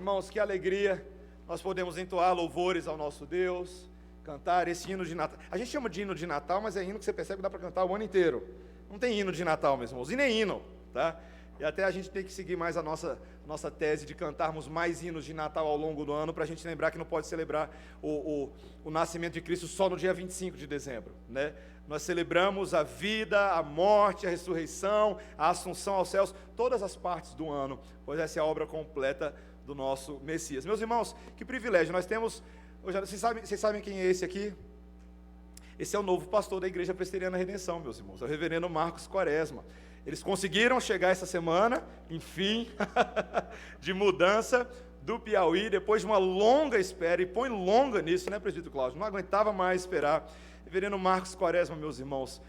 Irmãos, que alegria nós podemos entoar louvores ao nosso Deus, cantar esse hino de Natal. A gente chama de hino de Natal, mas é hino que você percebe que dá para cantar o ano inteiro. Não tem hino de Natal, meus irmãos, e nem hino, tá? E até a gente tem que seguir mais a nossa tese de cantarmos mais hinos de Natal ao longo do ano, para a gente lembrar que não pode celebrar o nascimento de Cristo só no dia 25 de dezembro, né? Nós celebramos a vida, a morte, a ressurreição, a assunção aos céus, todas as partes do ano, pois essa é a obra completa do nosso Messias. Meus irmãos, que privilégio, nós temos, vocês sabem quem é esse aqui? Esse é o novo pastor da Igreja Presbiteriana Redenção, meus irmãos, é o reverendo Marcos Quaresma. Eles conseguiram chegar essa semana, enfim, de mudança do Piauí, depois de uma longa espera, e põe longa nisso, né, presbítero Cláudio? Não aguentava mais esperar. Reverendo Marcos Quaresma, meus irmãos,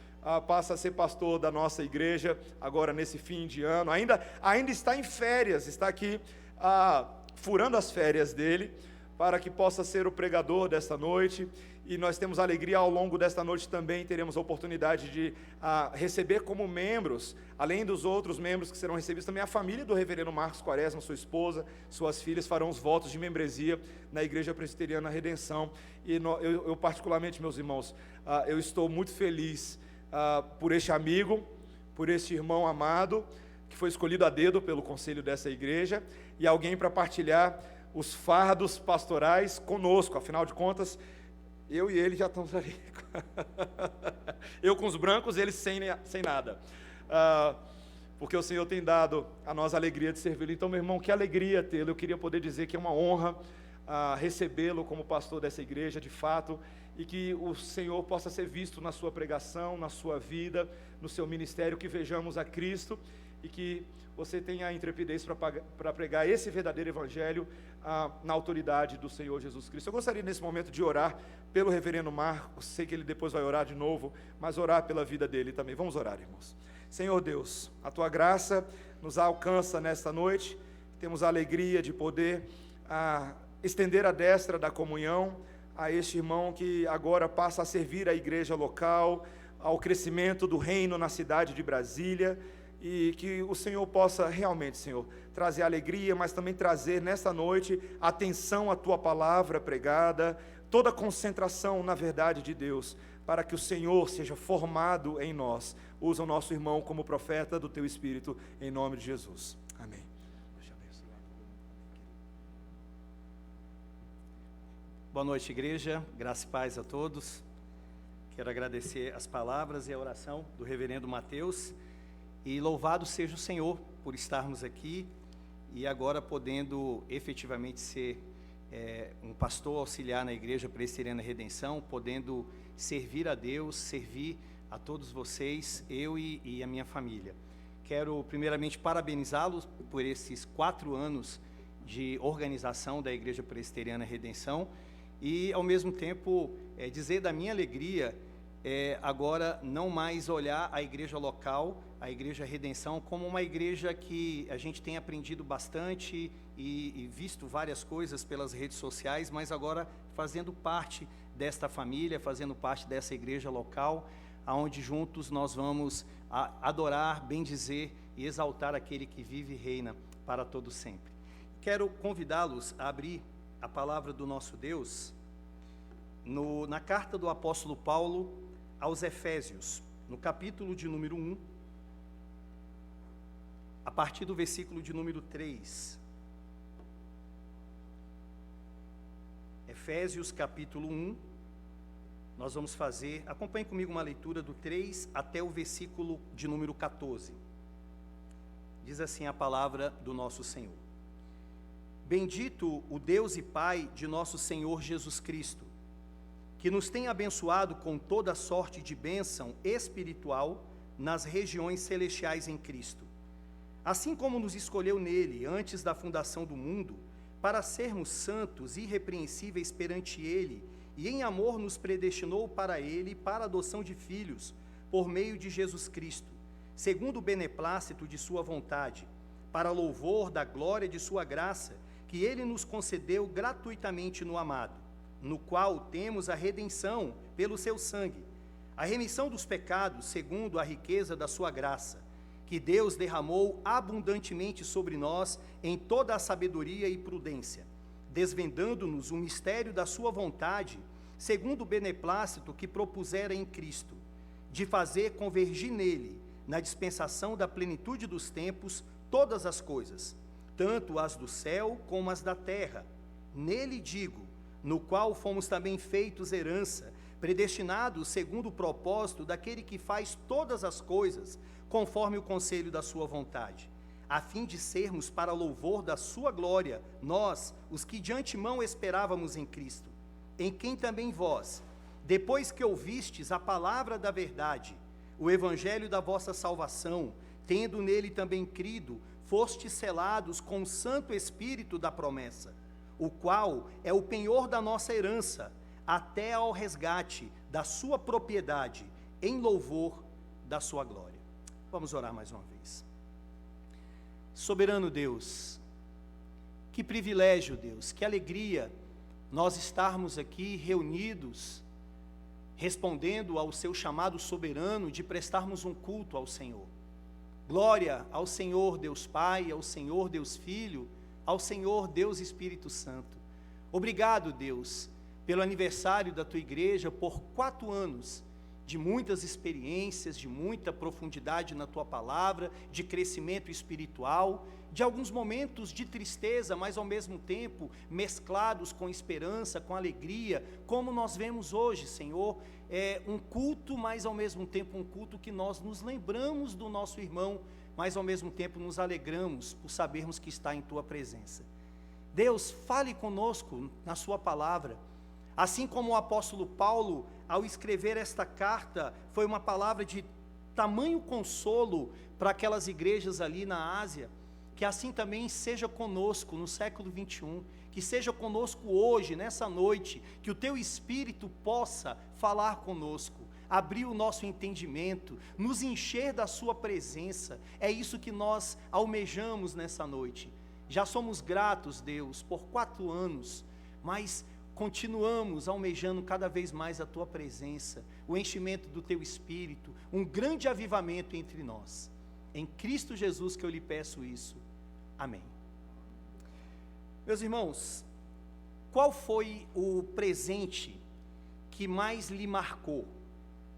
passa a ser pastor da nossa igreja, agora nesse fim de ano, ainda está em férias, está aqui furando as férias dele, para que possa ser o pregador desta noite, e nós temos alegria ao longo desta noite também, teremos a oportunidade de receber como membros, além dos outros membros que serão recebidos, também a família do reverendo Marcos Quaresma, sua esposa, suas filhas farão os votos de membresia na Igreja Presbiteriana Redenção, e eu particularmente, meus irmãos, eu estou muito feliz por este amigo, por este irmão amado, que foi escolhido a dedo pelo conselho dessa igreja, e alguém para partilhar os fardos pastorais conosco, afinal de contas, eu e ele já estamos ali, eu com os brancos, eles sem nada, porque o Senhor tem dado a nós a alegria de servi-lo. Então, meu irmão, que alegria tê-lo, eu queria poder dizer que é uma honra recebê-lo como pastor dessa igreja, de fato, e que o Senhor possa ser visto na sua pregação, na sua vida, no seu ministério, que vejamos a Cristo, e que você tenha a intrepidez para pregar esse verdadeiro evangelho na autoridade do Senhor Jesus Cristo. Eu gostaria nesse momento de orar pelo reverendo Marcos, sei que ele depois vai orar de novo, mas orar pela vida dele também. Vamos orar, irmãos. Senhor Deus, a Tua graça nos alcança nesta noite, temos a alegria de poder estender a destra da comunhão a este irmão que agora passa a servir a igreja local, ao crescimento do reino na cidade de Brasília, e que o Senhor possa realmente, Senhor, trazer alegria, mas também trazer nesta noite atenção à Tua palavra pregada, toda a concentração na verdade de Deus, para que o Senhor seja formado em nós. Usa o nosso irmão como profeta do Teu Espírito, em nome de Jesus. Amém. Boa noite, igreja, graça e paz a todos. Quero agradecer as palavras e a oração do reverendo Mateus, e louvado seja o Senhor por estarmos aqui, e agora podendo efetivamente ser um pastor auxiliar na Igreja Presbiteriana Redenção, podendo servir a Deus, servir a todos vocês, eu e a minha família. Quero primeiramente parabenizá-los por esses 4 anos de organização da Igreja Presbiteriana Redenção, e ao mesmo tempo dizer da minha alegria, agora não mais olhar a igreja local, a Igreja Redenção, como uma igreja que a gente tem aprendido bastante e visto várias coisas pelas redes sociais, mas agora fazendo parte desta família, fazendo parte dessa igreja local, aonde juntos nós vamos adorar, bendizer e exaltar aquele que vive e reina para todo sempre. Quero convidá-los a abrir a palavra do nosso Deus na carta do apóstolo Paulo aos Efésios, no capítulo de número 1, a partir do versículo de número 3. Efésios capítulo 1, nós vamos fazer, acompanhe comigo uma leitura do 3 até o versículo de número 14. Diz assim a palavra do nosso Senhor. Bendito o Deus e Pai de nosso Senhor Jesus Cristo, que nos tem abençoado com toda sorte de bênção espiritual nas regiões celestiais em Cristo. Assim como nos escolheu nele antes da fundação do mundo, para sermos santos e irrepreensíveis perante ele, e em amor nos predestinou para ele, para a adoção de filhos, por meio de Jesus Cristo, segundo o beneplácito de sua vontade, para louvor da glória de sua graça, que ele nos concedeu gratuitamente no amado, no qual temos a redenção pelo seu sangue, a remissão dos pecados segundo a riqueza da sua graça, que Deus derramou abundantemente sobre nós em toda a sabedoria e prudência, desvendando-nos o mistério da sua vontade, segundo o beneplácito que propusera em Cristo, de fazer convergir nele, na dispensação da plenitude dos tempos, todas as coisas, tanto as do céu como as da terra. Nele digo, no qual fomos também feitos herança, predestinados segundo o propósito daquele que faz todas as coisas, conforme o conselho da sua vontade, a fim de sermos para louvor da sua glória, nós, os que de antemão esperávamos em Cristo, em quem também vós, depois que ouvistes a palavra da verdade, o evangelho da vossa salvação, tendo nele também crido, fostes selados com o Santo Espírito da promessa, o qual é o penhor da nossa herança, até ao resgate da sua propriedade, em louvor da sua glória. Vamos orar mais uma vez. Soberano Deus, que privilégio, Deus, que alegria nós estarmos aqui reunidos, respondendo ao seu chamado soberano de prestarmos um culto ao Senhor. Glória ao Senhor Deus Pai, ao Senhor Deus Filho, ao Senhor Deus Espírito Santo. Obrigado, Deus, pelo aniversário da tua igreja, por 4 anos de muitas experiências, de muita profundidade na tua palavra, de crescimento espiritual, de alguns momentos de tristeza, mas ao mesmo tempo mesclados com esperança, com alegria, como nós vemos hoje, Senhor, um culto, mas ao mesmo tempo um culto que nós nos lembramos do nosso irmão, mas ao mesmo tempo nos alegramos por sabermos que está em tua presença. Deus, fale conosco na sua palavra. Assim como o apóstolo Paulo, ao escrever esta carta, foi uma palavra de tamanho consolo para aquelas igrejas ali na Ásia, que assim também seja conosco no século 21, que seja conosco hoje, nessa noite, que o teu Espírito possa falar conosco, abrir o nosso entendimento, nos encher da sua presença. É isso que nós almejamos nessa noite. Já somos gratos, Deus, por 4 anos, mas continuamos almejando cada vez mais a tua presença, o enchimento do teu Espírito, um grande avivamento entre nós. Em Cristo Jesus que eu lhe peço isso. Amém. Meus irmãos, qual foi o presente que mais lhe marcou?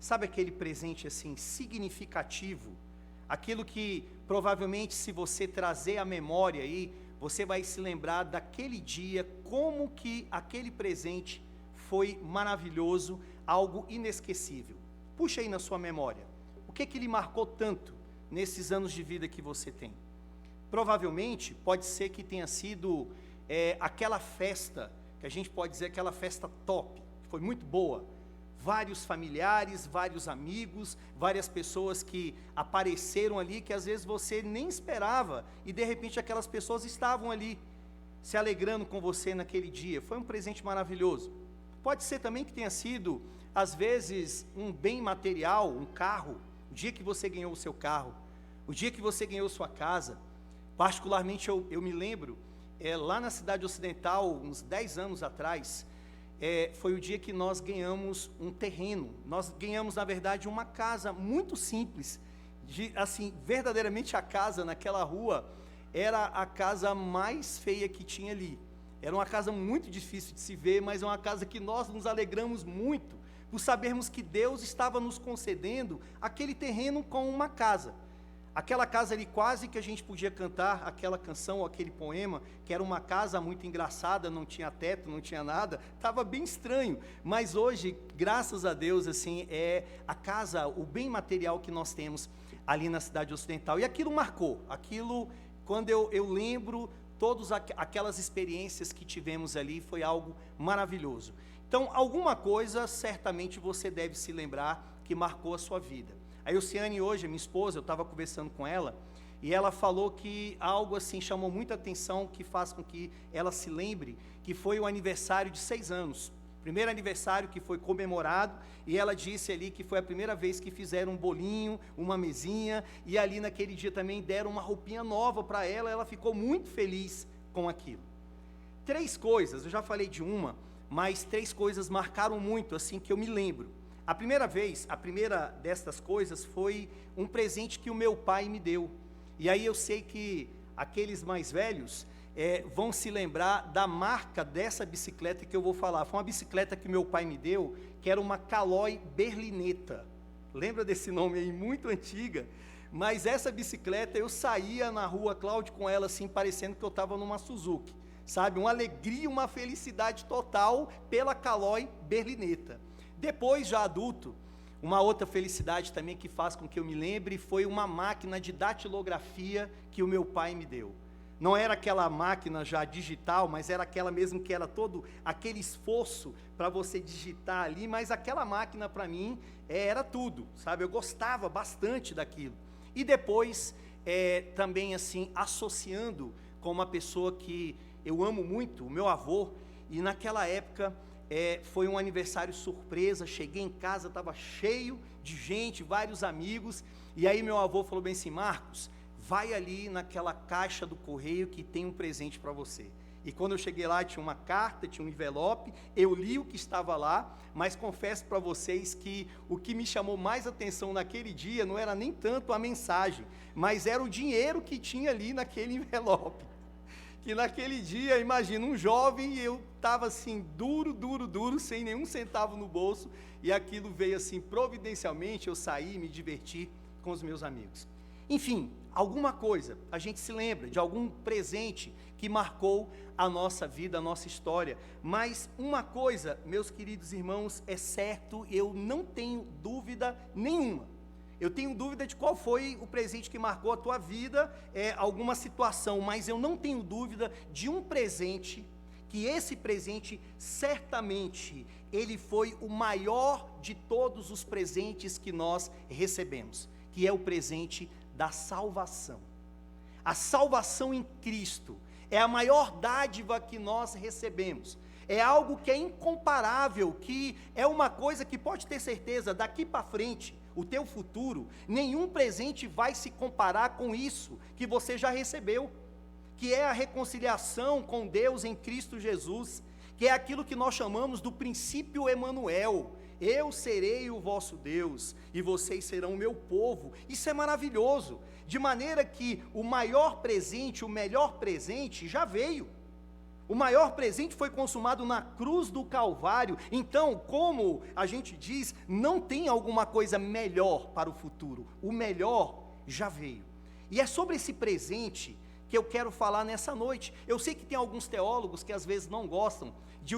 Sabe aquele presente assim significativo? Aquilo que provavelmente, se você trazer à memória aí, você vai se lembrar daquele dia, como que aquele presente foi maravilhoso, algo inesquecível. Puxa aí na sua memória, o que lhe marcou tanto nesses anos de vida que você tem? Provavelmente, pode ser que tenha sido aquela festa, que a gente pode dizer aquela festa top, que foi muito boa. Vários familiares, vários amigos, várias pessoas que apareceram ali, que às vezes você nem esperava, e de repente aquelas pessoas estavam ali, se alegrando com você naquele dia. Foi um presente maravilhoso. Pode ser também que tenha sido, às vezes, um bem material, um carro, o dia que você ganhou o seu carro, o dia que você ganhou sua casa. Particularmente eu me lembro, lá na cidade ocidental, uns 10 anos atrás, foi o dia que nós ganhamos um terreno. Nós ganhamos, na verdade, uma casa muito simples, assim, verdadeiramente a casa naquela rua era a casa mais feia que tinha ali. Era uma casa muito difícil de se ver, mas é uma casa que nós nos alegramos muito, por sabermos que Deus estava nos concedendo aquele terreno com uma casa. Aquela casa ali, quase que a gente podia cantar aquela canção, aquele poema, que era uma casa muito engraçada, não tinha teto, não tinha nada, estava bem estranho. Mas hoje, graças a Deus, assim, é a casa, o bem material que nós temos ali na cidade ocidental. E aquilo marcou, quando eu lembro todas aquelas experiências que tivemos ali, foi algo maravilhoso. Então, alguma coisa, certamente você deve se lembrar que marcou a sua vida. A Elciane hoje, minha esposa, eu estava conversando com ela, e ela falou que algo assim chamou muita atenção, que faz com que ela se lembre, que foi o aniversário de 6 anos. Primeiro aniversário que foi comemorado, e ela disse ali que foi a primeira vez que fizeram um bolinho, uma mesinha, e ali naquele dia também deram uma roupinha nova para ela ficou muito feliz com aquilo. 3 coisas, eu já falei de uma, mas 3 coisas marcaram muito, assim, que eu me lembro. A primeira destas coisas foi um presente que o meu pai me deu. E aí eu sei que aqueles mais velhos vão se lembrar da marca dessa bicicleta que eu vou falar. Foi uma bicicleta que meu pai me deu, que era uma Caloi Berlinetta. Lembra desse nome aí, muito antiga? Mas essa bicicleta, eu saía na rua, Cláudio, com ela assim, parecendo que eu estava numa Suzuki. Sabe, uma alegria, uma felicidade total pela Caloi Berlinetta. Depois, já adulto, uma outra felicidade também que faz com que eu me lembre foi uma máquina de datilografia que o meu pai me deu. Não era aquela máquina já digital, mas era aquela mesmo que era todo aquele esforço para você digitar ali, mas aquela máquina para mim era tudo, sabe? Eu gostava bastante daquilo. E depois, também assim, associando com uma pessoa que eu amo muito, o meu avô, e naquela época foi um aniversário surpresa, cheguei em casa, estava cheio de gente, vários amigos, e aí meu avô falou bem assim: Marcos, vai ali naquela caixa do correio que tem um presente para você. E quando eu cheguei lá, tinha uma carta, tinha um envelope, eu li o que estava lá, mas confesso para vocês que o que me chamou mais atenção naquele dia não era nem tanto a mensagem, mas era o dinheiro que tinha ali naquele envelope. Que naquele dia, imagina, um jovem, e eu estava assim, duro, sem nenhum centavo no bolso, e aquilo veio assim, providencialmente, eu saí e me diverti com os meus amigos. Enfim, alguma coisa, a gente se lembra de algum presente que marcou a nossa vida, a nossa história, mas uma coisa, meus queridos irmãos, é certo, eu não tenho dúvida nenhuma. Eu tenho dúvida de qual foi o presente que marcou a tua vida, alguma situação, mas eu não tenho dúvida de um presente, que esse presente, certamente, ele foi o maior de todos os presentes que nós recebemos, que é o presente da salvação. A salvação em Cristo é a maior dádiva que nós recebemos. É algo que é incomparável, que é uma coisa que pode ter certeza, daqui para frente, o teu futuro, nenhum presente vai se comparar com isso que você já recebeu, que é a reconciliação com Deus em Cristo Jesus, que é aquilo que nós chamamos do princípio Emanuel. Eu serei o vosso Deus e vocês serão o meu povo. Isso é maravilhoso, de maneira que o maior presente, o melhor presente já veio. O maior presente foi consumado na cruz do Calvário. Então, como a gente diz, não tem alguma coisa melhor para o futuro. O melhor já veio. E é sobre esse presente que eu quero falar nessa noite. Eu sei que tem alguns teólogos que às vezes não gostam de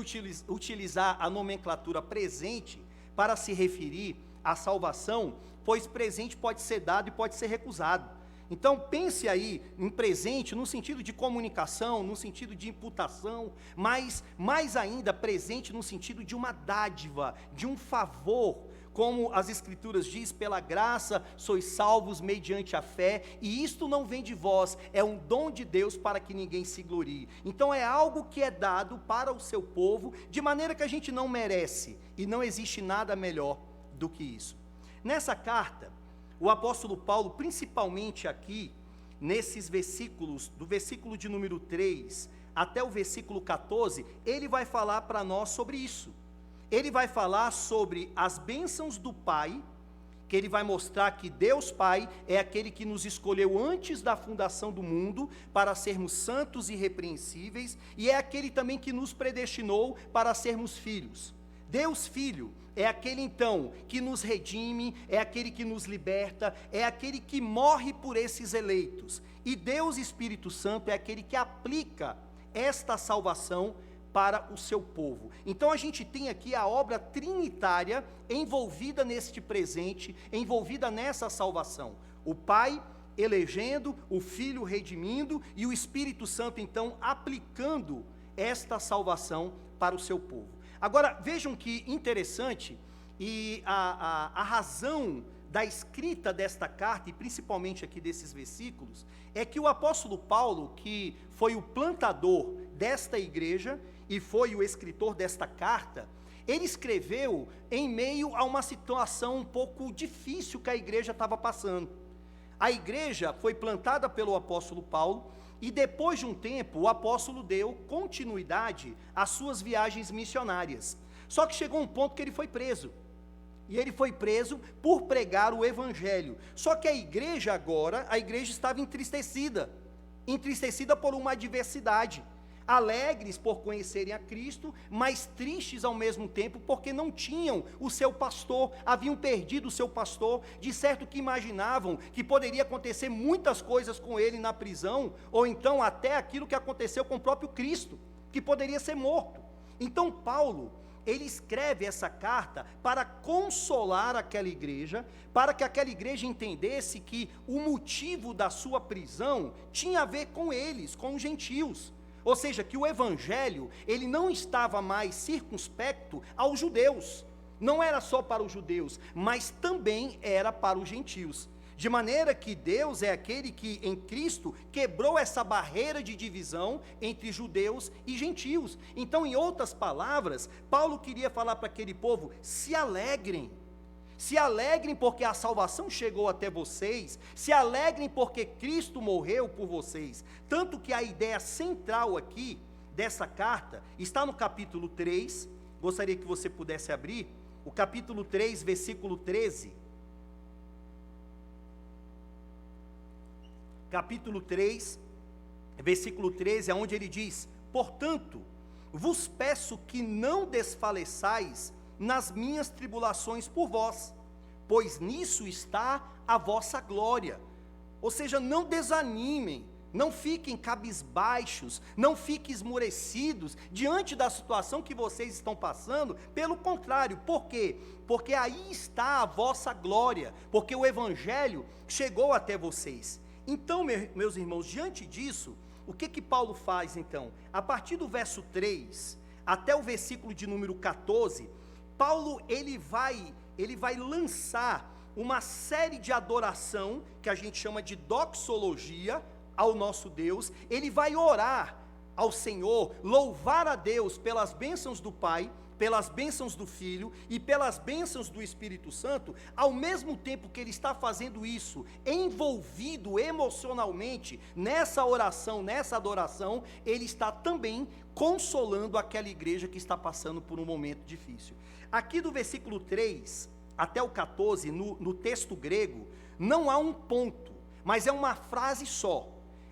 utilizar a nomenclatura presente para se referir à salvação, pois presente pode ser dado e pode ser recusado. Então pense aí em presente no sentido de comunicação, no sentido de imputação, mas mais ainda presente no sentido de uma dádiva, de um favor, como as Escrituras diz, pela graça sois salvos mediante a fé, e isto não vem de vós, é um dom de Deus para que ninguém se glorie. Então é algo que é dado para o seu povo, de maneira que a gente não merece, e não existe nada melhor do que isso. Nessa carta, o apóstolo Paulo, principalmente aqui, nesses versículos, do versículo de número 3 até o versículo 14, ele vai falar para nós sobre isso. Ele vai falar sobre as bênçãos do Pai, que ele vai mostrar que Deus Pai é aquele que nos escolheu antes da fundação do mundo para sermos santos e irrepreensíveis, e é aquele também que nos predestinou para sermos filhos. Deus Filho é aquele então que nos redime, é aquele que nos liberta, é aquele que morre por esses eleitos. E Deus Espírito Santo é aquele que aplica esta salvação para o seu povo. Então a gente tem aqui a obra trinitária envolvida neste presente, envolvida nessa salvação. O Pai elegendo, o Filho redimindo e o Espírito Santo então aplicando esta salvação para o seu povo. Agora vejam que interessante, e a razão da escrita desta carta, e principalmente aqui desses versículos, é que o apóstolo Paulo, que foi o plantador desta igreja e foi o escritor desta carta, ele escreveu em meio a uma situação um pouco difícil que a igreja estava passando. A igreja foi plantada pelo apóstolo Paulo, e depois de um tempo, o apóstolo deu continuidade às suas viagens missionárias. Só que chegou um ponto que ele foi preso. E ele foi preso por pregar o evangelho. Só que a igreja agora, a igreja estava entristecida por uma adversidade. Alegres por conhecerem a Cristo, mas tristes ao mesmo tempo, porque não tinham o seu pastor, haviam perdido o seu pastor, de certo que imaginavam que poderia acontecer muitas coisas com ele na prisão, ou então até aquilo que aconteceu com o próprio Cristo, que poderia ser morto. Então Paulo, ele escreve essa carta para consolar aquela igreja, para que aquela igreja entendesse que o motivo da sua prisão tinha a ver com eles, com os gentios. Ou seja, que o evangelho, ele não estava mais circunspecto aos judeus. Não era só para os judeus, mas também era para os gentios. De maneira que Deus é aquele que em Cristo quebrou essa barreira de divisão entre judeus e gentios. Então, em outras palavras, Paulo queria falar para aquele povo: se alegrem. Se alegrem porque a salvação chegou até vocês, se alegrem porque Cristo morreu por vocês. Tanto que a ideia central aqui dessa carta está no capítulo 3, gostaria que você pudesse abrir, o capítulo 3, versículo 13. Capítulo 3, versículo 13, é onde ele diz: portanto, vos peço que não desfaleçais nas minhas tribulações por vós, pois nisso está a vossa glória. Ou seja, não desanimem, não fiquem cabisbaixos, não fiquem esmorecidos diante da situação que vocês estão passando. Pelo contrário, por quê? Porque aí está a vossa glória, porque o evangelho chegou até vocês. Então, meus irmãos, diante disso, o que Paulo faz então? A partir do verso 3 até o versículo de número 14, Paulo ele vai lançar uma série de adoração, que a gente chama de doxologia, ao nosso Deus. Ele vai orar ao Senhor, louvar a Deus pelas bênçãos do Pai, pelas bênçãos do Filho e pelas bênçãos do Espírito Santo. Ao mesmo tempo que ele está fazendo isso, envolvido emocionalmente nessa oração, nessa adoração, ele está também consolando aquela igreja que está passando por um momento difícil. Aqui do versículo 3 até o 14, no texto grego, não há um ponto, mas é uma frase só.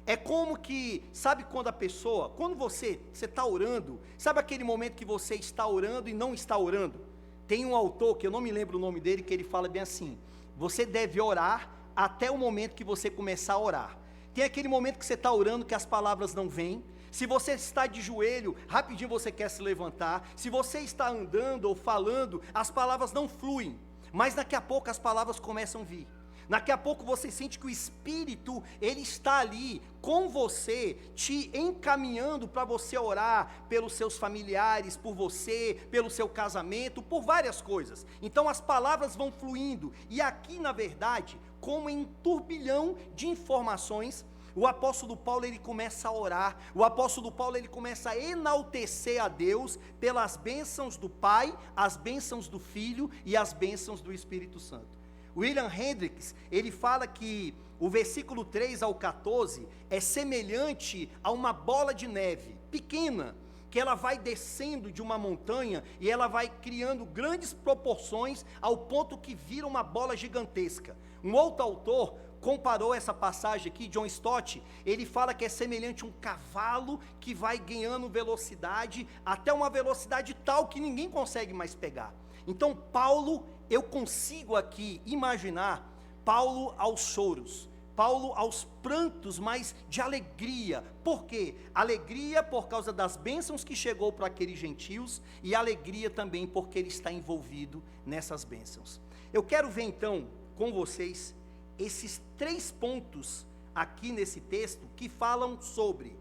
É como que, sabe quando a pessoa, quando você está orando, sabe aquele momento que você está orando e não está orando? Tem um autor, que eu não me lembro o nome dele, que ele fala bem assim: você deve orar até o momento que você começar a orar. Tem aquele momento que você está orando que as palavras não vêm. Se você está de joelho, rapidinho você quer se levantar. Se você está andando ou falando, as palavras não fluem, mas daqui a pouco as palavras começam a vir. Daqui a pouco você sente que o Espírito, ele está ali com você, te encaminhando para você orar pelos seus familiares, por você, pelo seu casamento, por várias coisas. Então as palavras vão fluindo, e aqui na verdade, como em um turbilhão de informações, o apóstolo Paulo ele começa a orar, o apóstolo Paulo ele começa a enaltecer a Deus pelas bênçãos do Pai, as bênçãos do Filho e as bênçãos do Espírito Santo. William Hendricks, ele fala que o versículo 3 ao 14 é semelhante a uma bola de neve pequena, que ela vai descendo de uma montanha e ela vai criando grandes proporções ao ponto que vira uma bola gigantesca. Um outro autor comparou essa passagem aqui, John Stott, ele fala que é semelhante a um cavalo que vai ganhando velocidade, até uma velocidade tal que ninguém consegue mais pegar. Então Paulo, eu consigo aqui imaginar Paulo aos choros, Paulo aos prantos, mas de alegria. Por quê? Alegria por causa das bênçãos que chegou para aqueles gentios, e alegria também porque ele está envolvido nessas bênçãos. Eu quero ver então com vocês esses 3 pontos aqui nesse texto que falam sobre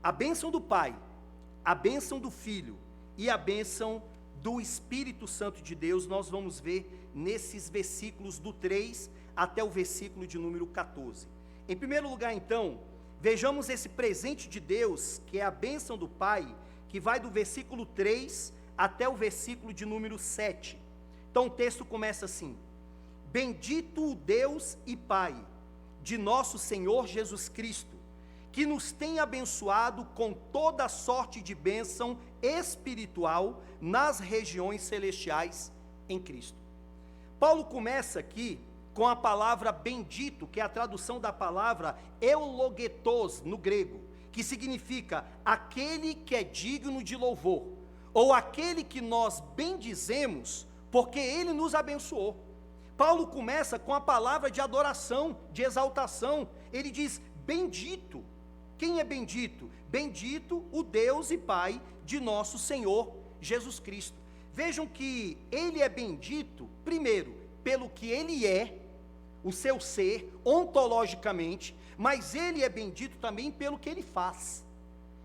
a bênção do Pai, a bênção do Filho e a bênção do Espírito Santo de Deus. Nós vamos ver nesses versículos do 3 até o versículo de número 14. Em primeiro lugar, então, vejamos esse presente de Deus, que é a bênção do Pai, que vai do versículo 3 até o versículo de número 7. Então o texto começa assim: bendito o Deus e Pai de nosso Senhor Jesus Cristo, que nos tem abençoado com toda sorte de bênção espiritual nas regiões celestiais em Cristo. Paulo começa aqui com a palavra bendito, que é a tradução da palavra eulogetos no grego, que significa aquele que é digno de louvor, ou aquele que nós bendizemos, porque ele nos abençoou. Paulo começa com a palavra de adoração, de exaltação. Ele diz bendito. Quem é bendito? Bendito o Deus e Pai de nosso Senhor Jesus Cristo. Vejam que ele é bendito, primeiro, pelo que ele é, o seu ser, ontologicamente, mas ele é bendito também pelo que ele faz.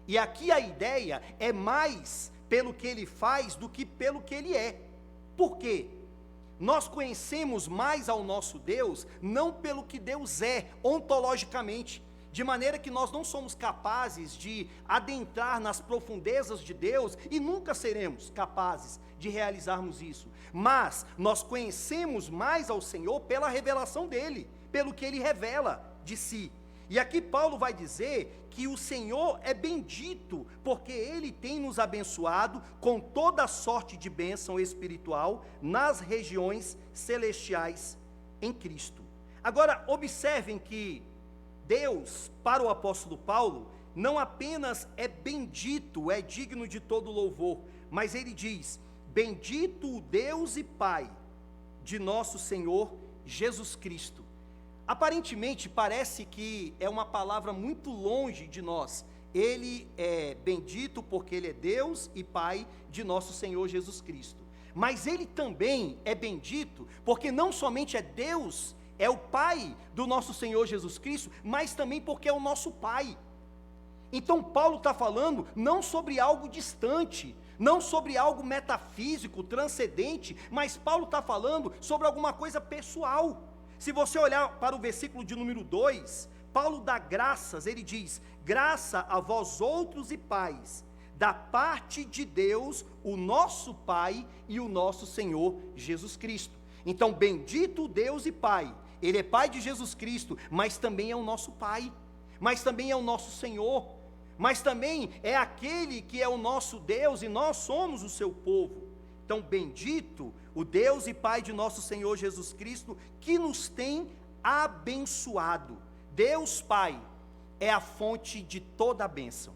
E aqui a ideia é mais pelo que ele faz do que pelo que ele é. Por quê? Nós conhecemos mais ao nosso Deus, não pelo que Deus é, ontologicamente, de maneira que nós não somos capazes de adentrar nas profundezas de Deus, e nunca seremos capazes de realizarmos isso, mas nós conhecemos mais ao Senhor pela revelação dEle, pelo que Ele revela de si. E aqui Paulo vai dizer que o Senhor é bendito, porque Ele tem nos abençoado com toda sorte de bênção espiritual nas regiões celestiais em Cristo. Agora, observem que Deus, para o apóstolo Paulo, não apenas é bendito, é digno de todo louvor, mas ele diz: bendito o Deus e Pai de nosso Senhor Jesus Cristo. Aparentemente parece que é uma palavra muito longe de nós. Ele é bendito porque ele é Deus e Pai de nosso Senhor Jesus Cristo. Mas ele também é bendito porque não somente é Deus, é o Pai do nosso Senhor Jesus Cristo, mas também porque é o nosso Pai. Então Paulo está falando não sobre algo distante, não sobre algo metafísico, transcendente, mas Paulo está falando sobre alguma coisa pessoal. Se você olhar para o versículo de número 2, Paulo dá graças, ele diz: graça a vós outros e pais, da parte de Deus, o nosso Pai e o nosso Senhor Jesus Cristo. Então, bendito Deus e Pai, Ele é Pai de Jesus Cristo, mas também é o nosso Pai, mas também é o nosso Senhor, mas também é aquele que é o nosso Deus e nós somos o seu povo. Então, bendito o Deus e Pai de nosso Senhor Jesus Cristo, que nos tem abençoado. Deus Pai é a fonte de toda a bênção.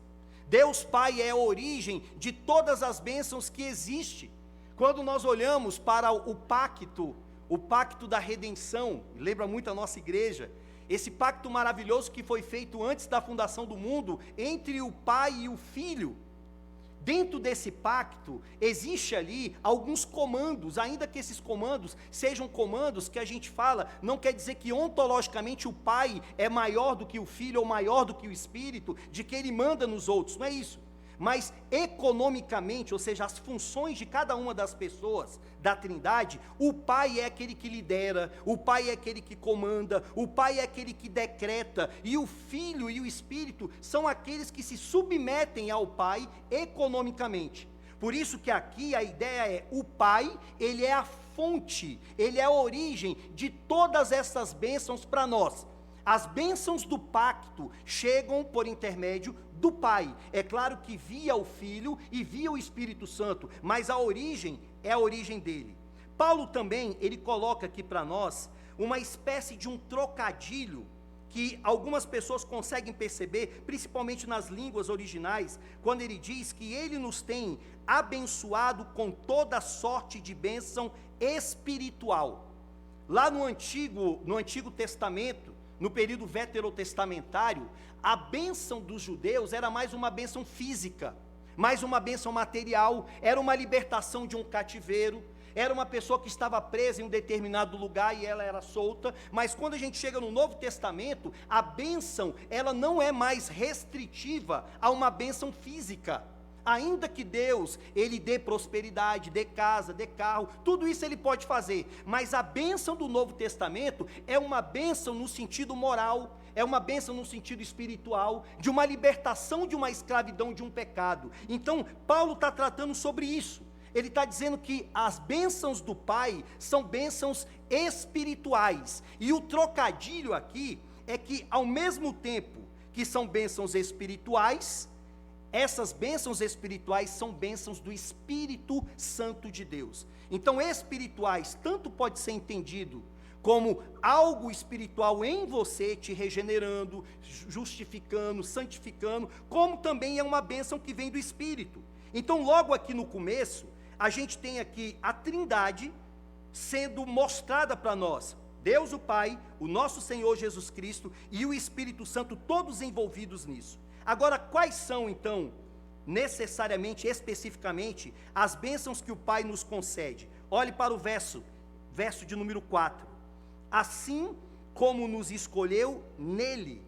Deus Pai é a origem de todas as bênçãos que existem. Quando nós olhamos para o pacto da redenção, lembra muito a nossa igreja, esse pacto maravilhoso que foi feito antes da fundação do mundo, entre o Pai e o Filho. Dentro desse pacto, existe ali alguns comandos, ainda que esses comandos sejam comandos que a gente fala, não quer dizer que ontologicamente o Pai é maior do que o Filho ou maior do que o Espírito, de que Ele manda nos outros, não é isso. Mas economicamente, ou seja, as funções de cada uma das pessoas da Trindade, o Pai é aquele que lidera, o Pai é aquele que comanda, o Pai é aquele que decreta, e o Filho e o Espírito são aqueles que se submetem ao Pai economicamente. Por isso que aqui a ideia é, o Pai, Ele é a fonte, Ele é a origem de todas essas bênçãos para nós. As bênçãos do pacto chegam por intermédio do Pai. É claro que via o Filho e via o Espírito Santo, mas a origem é a origem dele. Paulo também, ele coloca aqui para nós uma espécie de um trocadilho que algumas pessoas conseguem perceber, principalmente nas línguas originais, quando ele diz que ele nos tem abençoado com toda sorte de bênção espiritual. Lá no Antigo Testamento, no período veterotestamentário, a bênção dos judeus era mais uma bênção física, mais uma bênção material, era uma libertação de um cativeiro, era uma pessoa que estava presa em um determinado lugar e ela era solta. Mas quando a gente chega no Novo Testamento, a bênção, ela não é mais restritiva a uma bênção física. Ainda que Deus, Ele dê prosperidade, dê casa, dê carro, tudo isso Ele pode fazer, mas a bênção do Novo Testamento é uma bênção no sentido moral, é uma bênção no sentido espiritual, de uma libertação de uma escravidão, de um pecado. Então, Paulo está tratando sobre isso. Ele está dizendo que as bênçãos do Pai são bênçãos espirituais, e o trocadilho aqui é que, ao mesmo tempo que são bênçãos espirituais, essas bênçãos espirituais são bênçãos do Espírito Santo de Deus. Então, espirituais, tanto pode ser entendido como algo espiritual em você, te regenerando, justificando, santificando, como também é uma bênção que vem do Espírito. Então, logo aqui no começo, a gente tem aqui a Trindade sendo mostrada para nós. Deus o Pai, o nosso Senhor Jesus Cristo e o Espírito Santo, todos envolvidos nisso. Agora, quais são então, necessariamente, especificamente, as bênçãos que o Pai nos concede? Olhe para o verso de número 4. Assim como nos escolheu nele,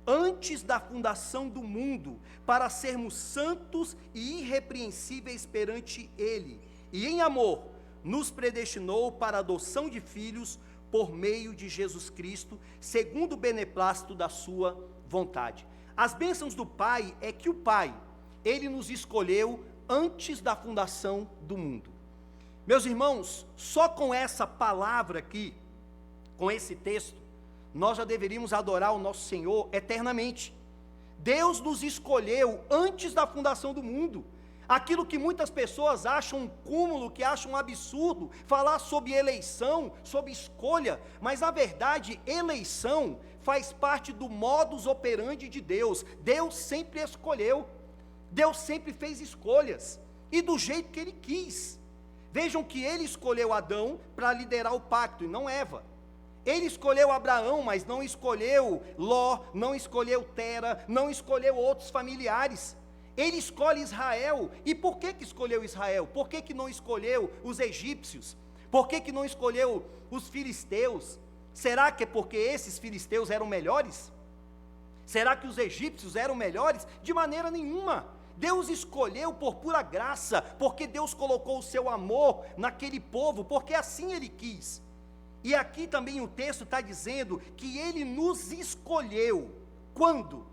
antes da fundação do mundo, para sermos santos e irrepreensíveis perante ele, e em amor, nos predestinou para a adoção de filhos por meio de Jesus Cristo, segundo o beneplácito da sua vontade. As bênçãos do Pai é que o Pai, ele nos escolheu antes da fundação do mundo. Meus irmãos, só com essa palavra aqui, com esse texto, nós já deveríamos adorar o nosso Senhor eternamente. Deus nos escolheu antes da fundação do mundo. Aquilo que muitas pessoas acham um cúmulo, que acham um absurdo, falar sobre eleição, sobre escolha, mas na verdade, eleição faz parte do modus operandi de Deus. Deus sempre escolheu, Deus sempre fez escolhas, e do jeito que Ele quis. Vejam que Ele escolheu Adão para liderar o pacto, e não Eva. Ele escolheu Abraão, mas não escolheu Ló, não escolheu Tera, não escolheu outros familiares. Ele escolhe Israel. E por que escolheu Israel? Por que não escolheu os egípcios? Por que não escolheu os filisteus? Será que é porque esses filisteus eram melhores? Será que os egípcios eram melhores? De maneira nenhuma. Deus escolheu por pura graça, porque Deus colocou o seu amor naquele povo, porque assim Ele quis. E aqui também o texto está dizendo que Ele nos escolheu. Quando?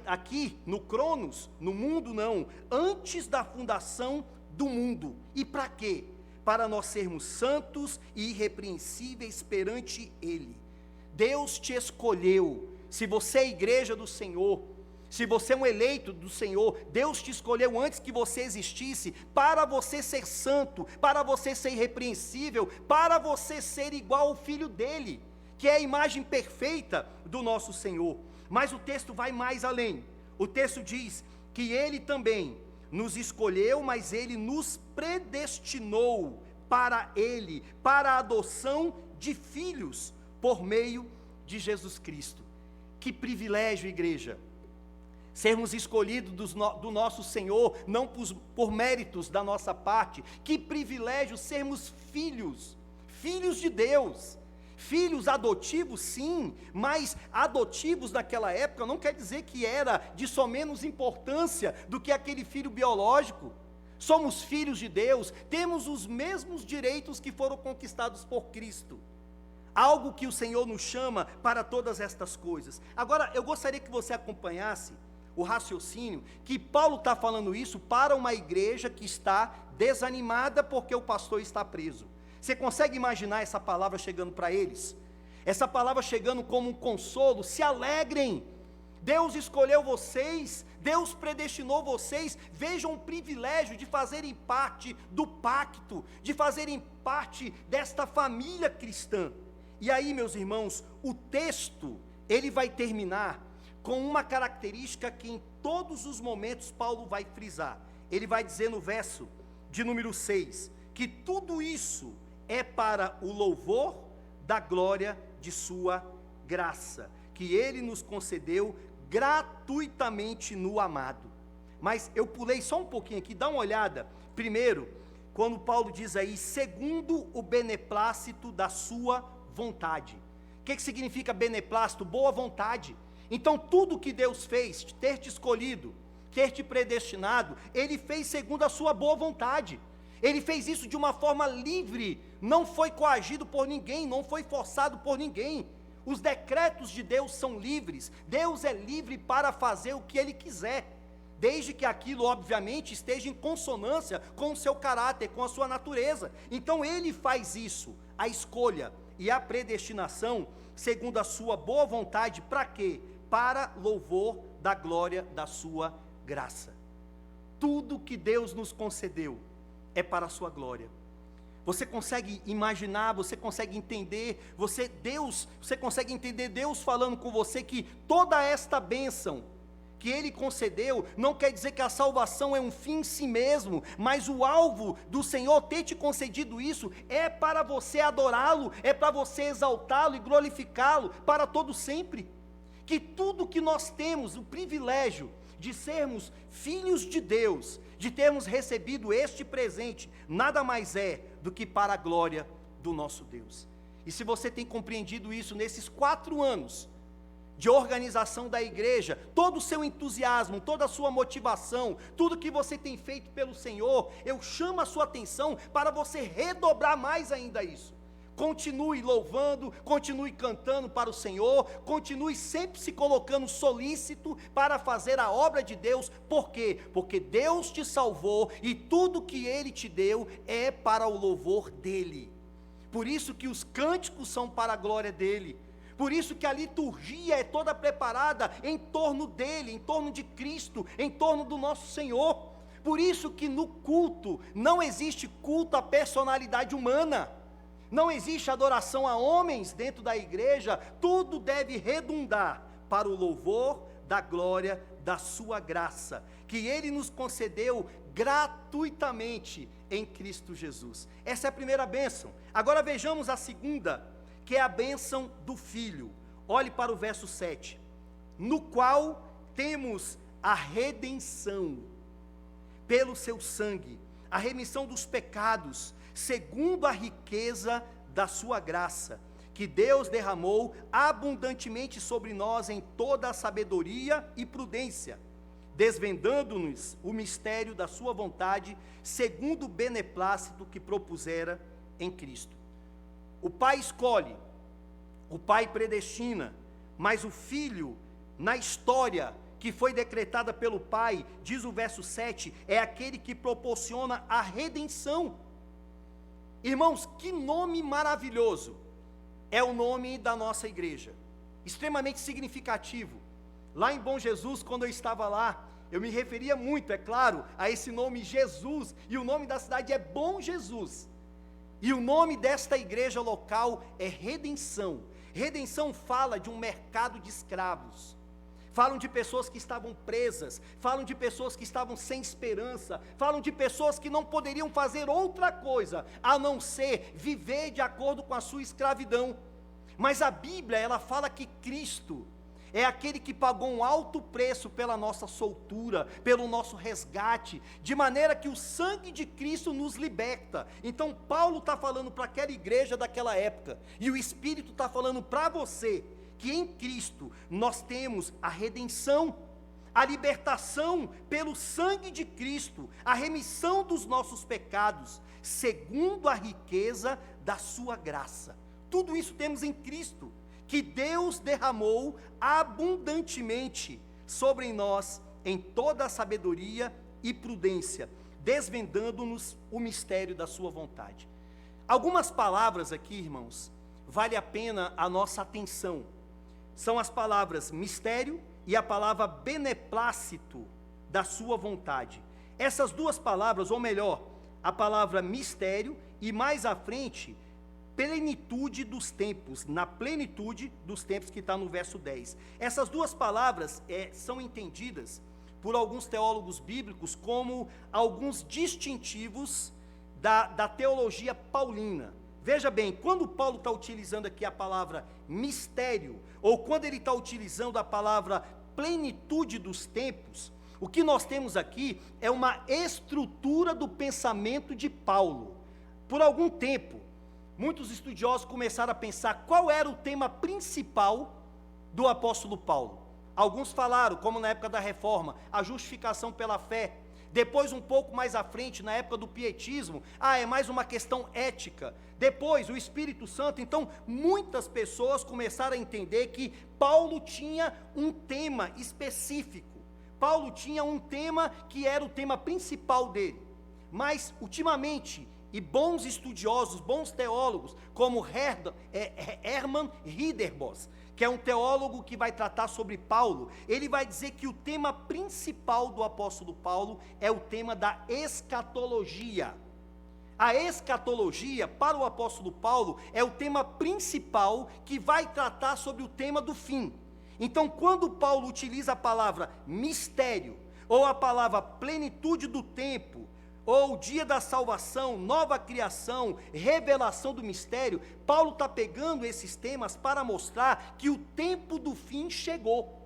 Aqui no Cronos, no mundo não, antes da fundação do mundo. E para quê? Para nós sermos santos e irrepreensíveis perante Ele. Deus te escolheu. Se você é igreja do Senhor, se você é um eleito do Senhor, Deus te escolheu antes que você existisse, para você ser santo, para você ser irrepreensível, para você ser igual ao Filho dele, que é a imagem perfeita do nosso Senhor. Mas o texto vai mais além. O texto diz que Ele também nos escolheu, mas Ele nos predestinou para Ele, para a adoção de filhos, por meio de Jesus Cristo. Que privilégio, igreja! Sermos escolhidos do nosso Senhor, não por méritos da nossa parte. Que privilégio sermos filhos de Deus. Filhos adotivos, sim, mas adotivos naquela época não quer dizer que era de só menos importância do que aquele filho biológico. Somos filhos de Deus, temos os mesmos direitos que foram conquistados por Cristo. Algo que o Senhor nos chama para todas estas coisas. Agora, eu gostaria que você acompanhasse o raciocínio, que Paulo está falando isso para uma igreja que está desanimada porque o pastor está preso. Você consegue imaginar essa palavra chegando para eles? Essa palavra chegando como um consolo: se alegrem, Deus escolheu vocês, Deus predestinou vocês, vejam o privilégio de fazerem parte do pacto, de fazerem parte desta família cristã. E aí, meus irmãos, o texto, ele vai terminar com uma característica que em todos os momentos Paulo vai frisar. Ele vai dizer no verso de número 6, que tudo isso é para o louvor da glória de sua graça, que Ele nos concedeu gratuitamente no amado. Mas eu pulei só um pouquinho aqui, dá uma olhada, primeiro, quando Paulo diz aí, segundo o beneplácito da sua vontade. O que significa beneplácito? Boa vontade. Então tudo que Deus fez, ter te escolhido, ter te predestinado, Ele fez segundo a sua boa vontade. Ele fez isso de uma forma livre, não foi coagido por ninguém, não foi forçado por ninguém. Os decretos de Deus são livres, Deus é livre para fazer o que Ele quiser, desde que aquilo, obviamente, esteja em consonância com o seu caráter, com a sua natureza. Então Ele faz isso, a escolha e a predestinação, segundo a sua boa vontade, para quê? Para louvor da glória da sua graça. Tudo que Deus nos concedeu é para a sua glória. Você consegue imaginar, você consegue entender, você consegue entender Deus falando com você que toda esta bênção que Ele concedeu, não quer dizer que a salvação é um fim em si mesmo, mas o alvo do Senhor ter te concedido isso, é para você adorá-lo, é para você exaltá-lo e glorificá-lo para todo sempre. Que tudo que nós temos, o privilégio de sermos filhos de Deus, de termos recebido este presente, nada mais é do que para a glória do nosso Deus. E se você tem compreendido isso nesses 4 anos de organização da igreja, todo o seu entusiasmo, toda a sua motivação, tudo que você tem feito pelo Senhor, eu chamo a sua atenção para você redobrar mais ainda isso. Continue louvando, continue cantando para o Senhor, continue sempre se colocando solícito para fazer a obra de Deus. Por quê? Porque Deus te salvou e tudo que Ele te deu é para o louvor dEle. Por isso que os cânticos são para a glória dEle. Por isso que a liturgia é toda preparada em torno dEle, em torno de Cristo, em torno do nosso Senhor. Por isso que no culto não existe culto à personalidade humana. Não existe adoração a homens dentro da igreja, tudo deve redundar para o louvor da glória da sua graça, que Ele nos concedeu gratuitamente em Cristo Jesus. Essa é a primeira bênção. Agora vejamos a segunda, que é a bênção do Filho. Olhe para o verso 7, no qual temos a redenção pelo seu sangue, a remissão dos pecados, segundo a riqueza da sua graça, que Deus derramou abundantemente sobre nós em toda a sabedoria e prudência, desvendando-nos o mistério da sua vontade, segundo o beneplácito que propusera em Cristo. O Pai escolhe, o Pai predestina, mas o Filho, na história que foi decretada pelo Pai, diz o verso 7, é aquele que proporciona a redenção. Irmãos, que nome maravilhoso é o nome da nossa igreja, extremamente significativo. Lá em Bom Jesus, quando eu estava lá, eu me referia muito, é claro, a esse nome Jesus, e o nome da cidade é Bom Jesus, e o nome desta igreja local é Redenção. Redenção fala de um mercado de escravos, falam de pessoas que estavam presas, falam de pessoas que estavam sem esperança, falam de pessoas que não poderiam fazer outra coisa, a não ser viver de acordo com a sua escravidão. Mas a Bíblia, ela fala que Cristo é aquele que pagou um alto preço pela nossa soltura, pelo nosso resgate, de maneira que o sangue de Cristo nos liberta. Então Paulo está falando para aquela igreja daquela época, e o Espírito está falando para você, que em Cristo nós temos a redenção, a libertação pelo sangue de Cristo, a remissão dos nossos pecados, segundo a riqueza da sua graça. Tudo isso temos em Cristo, que Deus derramou abundantemente sobre nós em toda a sabedoria e prudência, desvendando-nos o mistério da sua vontade. Algumas palavras aqui, irmãos, vale a pena a nossa atenção. São as palavras mistério e a palavra beneplácito da sua vontade. Essas duas palavras, ou melhor, a palavra mistério e mais à frente, plenitude dos tempos, na plenitude dos tempos, que está no verso 10. Essas duas palavras são entendidas por alguns teólogos bíblicos como alguns distintivos da teologia paulina. Veja bem, quando Paulo está utilizando aqui a palavra mistério, ou quando ele está utilizando a palavra plenitude dos tempos, o que nós temos aqui é uma estrutura do pensamento de Paulo. Por algum tempo, muitos estudiosos começaram a pensar qual era o tema principal do apóstolo Paulo. Alguns falaram, como na época da Reforma, a justificação pela fé. Depois, um pouco mais à frente, na época do pietismo, é mais uma questão ética. Depois, o Espírito Santo. Então, muitas pessoas começaram a entender que Paulo tinha um tema específico. Paulo tinha um tema que era o tema principal dele. Mas, ultimamente, e bons estudiosos, bons teólogos, como Herman Ridderbos, que é um teólogo que vai tratar sobre Paulo, ele vai dizer que o tema principal do apóstolo Paulo é o tema da escatologia. A escatologia, para o apóstolo Paulo, é o tema principal que vai tratar sobre o tema do fim. Então, quando Paulo utiliza a palavra mistério, ou a palavra plenitude do tempo, ou dia da salvação, nova criação, revelação do mistério, Paulo está pegando esses temas para mostrar que o tempo do fim chegou.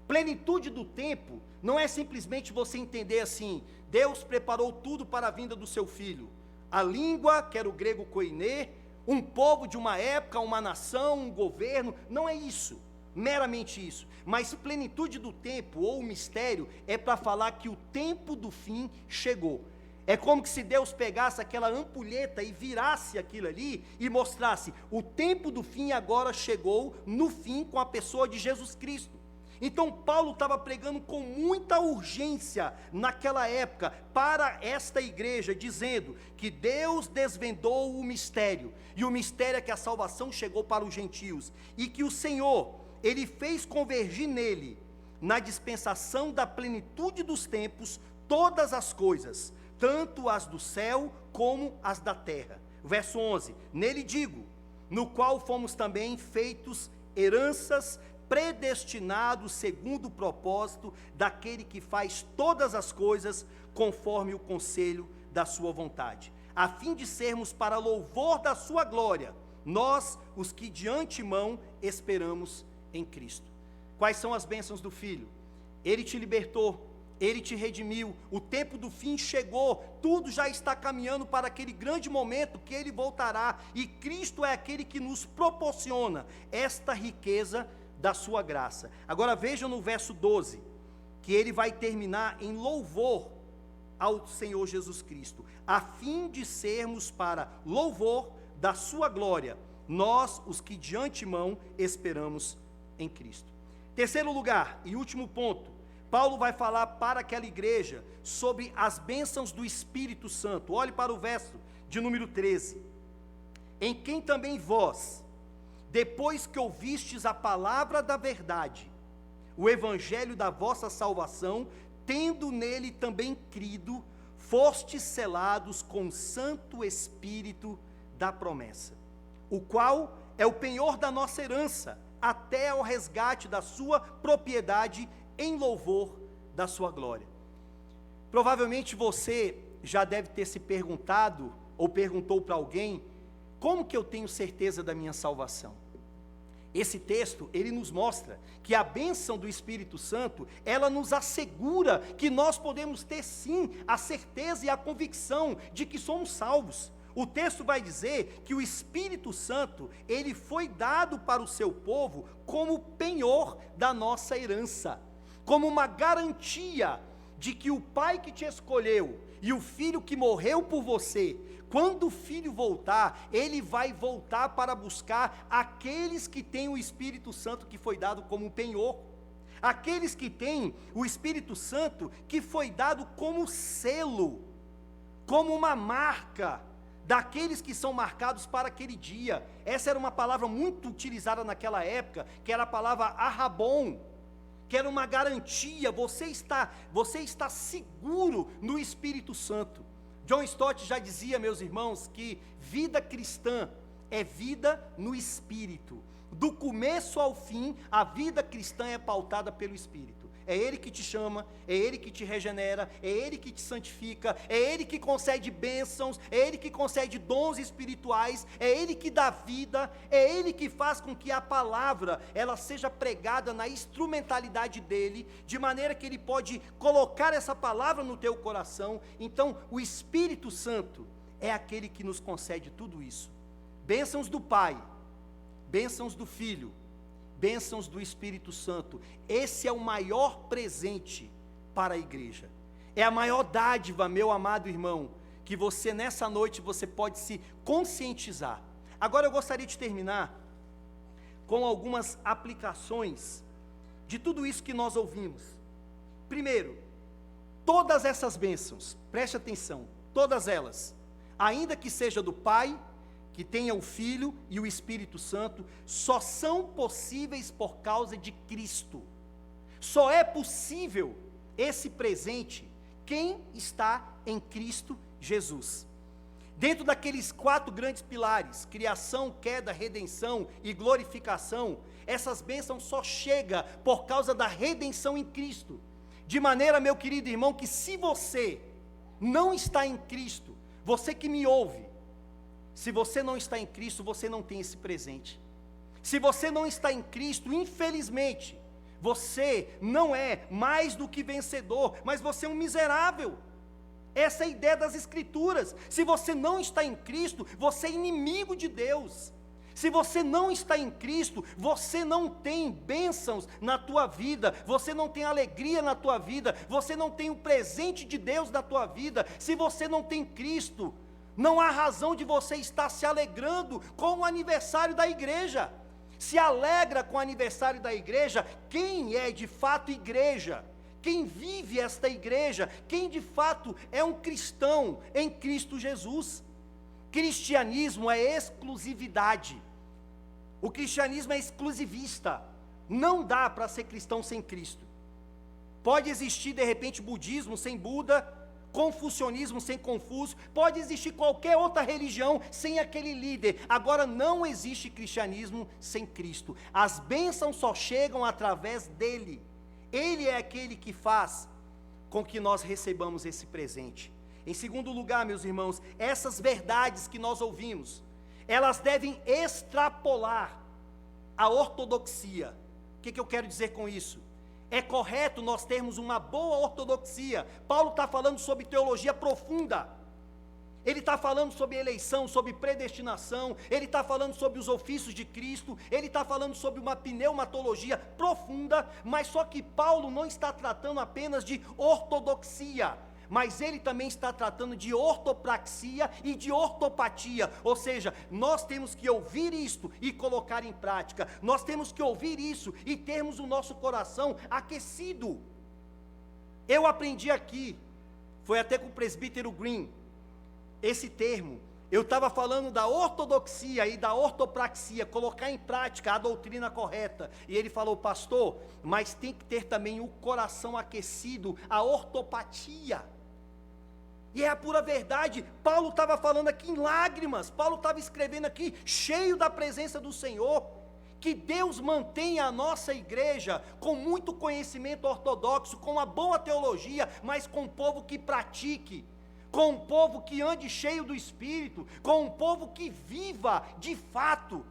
Plenitude do tempo não é simplesmente você entender assim, Deus preparou tudo para a vinda do seu filho. A língua, que era o grego koiné, um povo de uma época, uma nação, um governo, não é isso, meramente isso. Mas plenitude do tempo, ou mistério, é para falar que o tempo do fim chegou. É como que se Deus pegasse aquela ampulheta e virasse aquilo ali e mostrasse, o tempo do fim agora chegou no fim com a pessoa de Jesus Cristo. Então Paulo estava pregando com muita urgência naquela época para esta igreja, dizendo que Deus desvendou o mistério, e o mistério é que a salvação chegou para os gentios, e que o Senhor, Ele fez convergir nele, na dispensação da plenitude dos tempos, todas as coisas, tanto as do céu como as da terra. Verso 11, nele digo, no qual fomos também feitos heranças, predestinados segundo o propósito daquele que faz todas as coisas conforme o conselho da sua vontade, a fim de sermos para louvor da sua glória, nós, os que de antemão esperamos em Cristo. Quais são as bênçãos do Filho? Ele te libertou, Ele te redimiu, o tempo do fim chegou, tudo já está caminhando para aquele grande momento que Ele voltará, e Cristo é aquele que nos proporciona esta riqueza da sua graça. Agora vejam no verso 12, que ele vai terminar em louvor ao Senhor Jesus Cristo, a fim de sermos para louvor da sua glória, nós, os que de antemão esperamos em Cristo. Terceiro lugar e último ponto, Paulo vai falar para aquela igreja sobre as bênçãos do Espírito Santo. Olhe para o verso de número 13. Em quem também vós, depois que ouvistes a palavra da verdade, o evangelho da vossa salvação, tendo nele também crido, fostes selados com o Santo Espírito da promessa, o qual é o penhor da nossa herança, até ao resgate da sua propriedade, em louvor da sua glória. Provavelmente você já deve ter se perguntado, ou perguntou para alguém, como que eu tenho certeza da minha salvação? Esse texto, ele nos mostra que a bênção do Espírito Santo, ela nos assegura que nós podemos ter sim a certeza e a convicção de que somos salvos. O texto vai dizer que o Espírito Santo, ele foi dado para o seu povo como penhor da nossa herança, como uma garantia de que o Pai que te escolheu e o Filho que morreu por você, quando o Filho voltar, ele vai voltar para buscar aqueles que têm o Espírito Santo que foi dado como penhor, aqueles que têm o Espírito Santo que foi dado como selo, como uma marca, daqueles que são marcados para aquele dia. Essa era uma palavra muito utilizada naquela época, que era a palavra arrabon, que era uma garantia, você está seguro no Espírito Santo. John Stott já dizia, meus irmãos, que vida cristã é vida no Espírito. Do começo ao fim, a vida cristã é pautada pelo Espírito. É Ele que te chama, é Ele que te regenera, é Ele que te santifica, é Ele que concede bênçãos, é Ele que concede dons espirituais, é Ele que dá vida, é Ele que faz com que a palavra, ela seja pregada na instrumentalidade dEle, de maneira que Ele pode colocar essa palavra no teu coração. Então, o Espírito Santo é aquele que nos concede tudo isso. Bênçãos do Pai, bênçãos do Filho, bênçãos do Espírito Santo. Esse é o maior presente para a igreja. É a maior dádiva, meu amado irmão, que você nessa noite você pode se conscientizar. Agora eu gostaria de terminar com algumas aplicações de tudo isso que nós ouvimos. Primeiro, todas essas bênçãos, preste atenção, todas elas, ainda que seja do Pai, que tenha o Filho e o Espírito Santo, só são possíveis por causa de Cristo. Só é possível esse presente quem está em Cristo Jesus. Dentro daqueles 4 grandes pilares, criação, queda, redenção e glorificação, essas bênçãos só chegam por causa da redenção em Cristo. De maneira, meu querido irmão, que se você não está em Cristo, você que me ouve, se você não está em Cristo, você não tem esse presente. Se você não está em Cristo, infelizmente, você não é mais do que vencedor, mas você é um miserável. Essa é a ideia das Escrituras. Se você não está em Cristo, você é inimigo de Deus. Se você não está em Cristo, você não tem bênçãos na tua vida, você não tem alegria na tua vida, você não tem o presente de Deus na tua vida. Se você não tem Cristo, não há razão de você estar se alegrando com o aniversário da igreja. Se alegra com o aniversário da igreja quem é de fato igreja, quem vive esta igreja, quem de fato é um cristão em Cristo Jesus. Cristianismo é exclusividade. O cristianismo é exclusivista. Não dá para ser cristão sem Cristo. Pode existir de repente budismo sem Buda, confucionismo sem Confúcio, pode existir qualquer outra religião sem aquele líder. Agora não existe cristianismo sem Cristo. As bênçãos só chegam através dele. Ele é aquele que faz com que nós recebamos esse presente. Em segundo lugar, meus irmãos, essas verdades que nós ouvimos, elas devem extrapolar a ortodoxia. O que eu quero dizer com isso? É correto nós termos uma boa ortodoxia. Paulo está falando sobre teologia profunda. Ele está falando sobre eleição, sobre predestinação, ele está falando sobre os ofícios de Cristo, ele está falando sobre uma pneumatologia profunda, mas só que Paulo não está tratando apenas de ortodoxia, mas ele também está tratando de ortopraxia e de ortopatia, ou seja, nós temos que ouvir isto e colocar em prática, nós temos que ouvir isso e termos o nosso coração aquecido. Eu aprendi aqui, foi até com o presbítero Green, esse termo. Eu estava falando da ortodoxia e da ortopraxia, colocar em prática a doutrina correta, e ele falou: pastor, mas tem que ter também o coração aquecido, a ortopatia. E é a pura verdade. Paulo estava falando aqui em lágrimas, Paulo estava escrevendo aqui cheio da presença do Senhor, que Deus mantenha a nossa igreja com muito conhecimento ortodoxo, com uma boa teologia, mas com um povo que pratique, com um povo que ande cheio do Espírito, com um povo que viva de fato,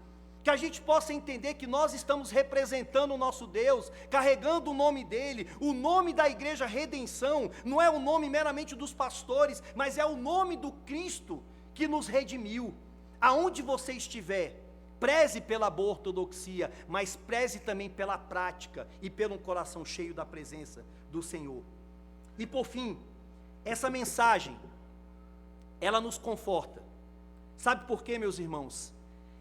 que a gente possa entender que nós estamos representando o nosso Deus, carregando o nome dEle. O nome da igreja Redenção não é o nome meramente dos pastores, mas é o nome do Cristo que nos redimiu. Aonde você estiver, preze pela boa ortodoxia, mas preze também pela prática e pelo um coração cheio da presença do Senhor. E por fim, essa mensagem, ela nos conforta. Sabe por quê, meus irmãos?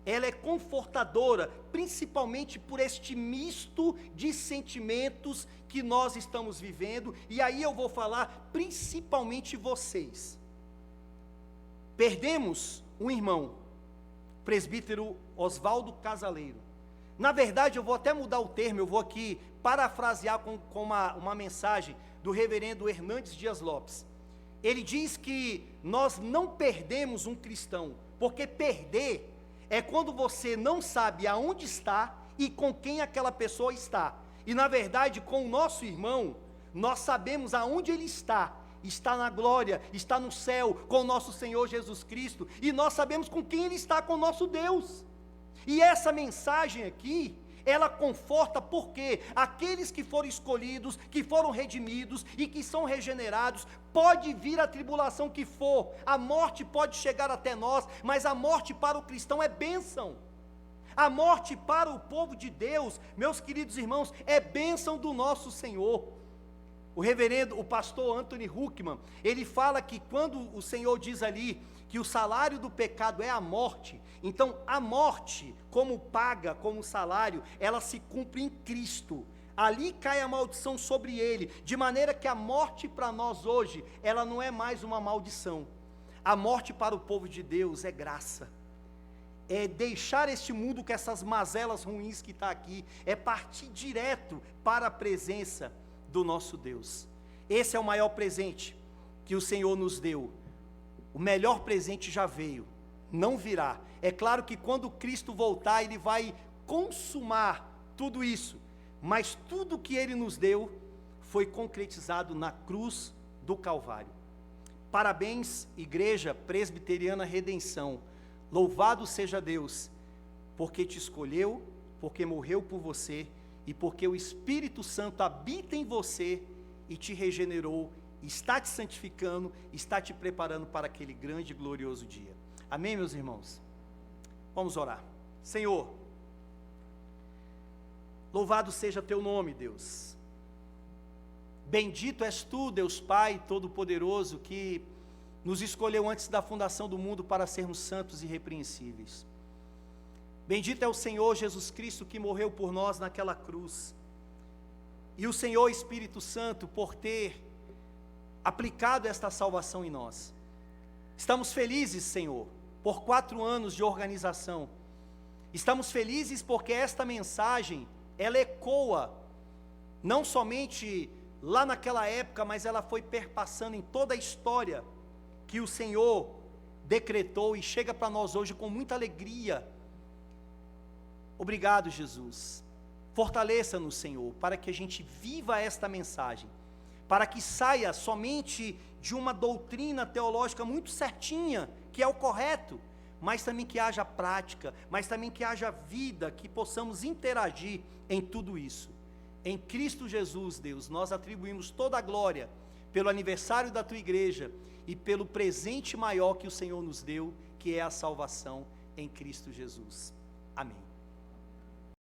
Ela é confortadora, principalmente por este misto de sentimentos que nós estamos vivendo, e aí eu vou falar principalmente vocês. Perdemos um irmão, presbítero Oswaldo Casaleiro. Na verdade, eu vou até mudar o termo, eu vou aqui parafrasear com uma mensagem do reverendo Hernandes Dias Lopes. Ele diz que nós não perdemos um cristão, porque perder é quando você não sabe aonde está e com quem aquela pessoa está. E na verdade, com o nosso irmão, nós sabemos aonde ele está. Está na glória, está no céu, com o nosso Senhor Jesus Cristo. E nós sabemos com quem ele está, com o nosso Deus. E essa mensagem aqui, ela conforta, porque aqueles que foram escolhidos, que foram redimidos e que são regenerados, pode vir a tribulação que for, a morte pode chegar até nós, mas a morte para o cristão é bênção. A morte para o povo de Deus, meus queridos irmãos, é bênção do nosso Senhor. O pastor Anthony Huckman, ele fala que quando o Senhor diz ali que o salário do pecado é a morte, então a morte, como paga, como salário, ela se cumpre em Cristo. Ali cai a maldição sobre ele, de maneira que a morte para nós hoje, ela não é mais uma maldição. A morte para o povo de Deus é graça. é deixar este mundo com essas mazelas ruins que está aqui, é partir direto para a presença do nosso Deus. Esse é o maior presente que o Senhor nos deu. O melhor presente já veio, não virá. É claro que quando Cristo voltar, Ele vai consumar tudo isso, mas tudo que Ele nos deu foi concretizado na cruz do Calvário. Parabéns, Igreja Presbiteriana Redenção. Louvado seja Deus, porque te escolheu, porque morreu por você e porque o Espírito Santo habita em você e te regenerou, está te santificando, está te preparando para aquele grande e glorioso dia. Amém, meus irmãos? Vamos orar. Senhor, louvado seja teu nome, Deus. Bendito és tu, Deus Pai Todo-Poderoso, que nos escolheu antes da fundação do mundo para sermos santos e irrepreensíveis. Bendito é o Senhor Jesus Cristo que morreu por nós naquela cruz. E o Senhor Espírito Santo por ter aplicado esta salvação em nós. Estamos felizes, Senhor, por 4 anos de organização. Estamos felizes porque esta mensagem, ela ecoa, não somente lá naquela época, mas ela foi perpassando em toda a história que o Senhor decretou e chega para nós hoje com muita alegria. Obrigado, Jesus. Fortaleça-nos, Senhor, para que a gente viva esta mensagem, para que saia somente de uma doutrina teológica muito certinha, que é o correto, mas também que haja prática, mas também que haja vida, que possamos interagir em tudo isso. Em Cristo Jesus, Deus, nós atribuímos toda a glória pelo aniversário da tua igreja e pelo presente maior que o Senhor nos deu, que é a salvação em Cristo Jesus. Amém.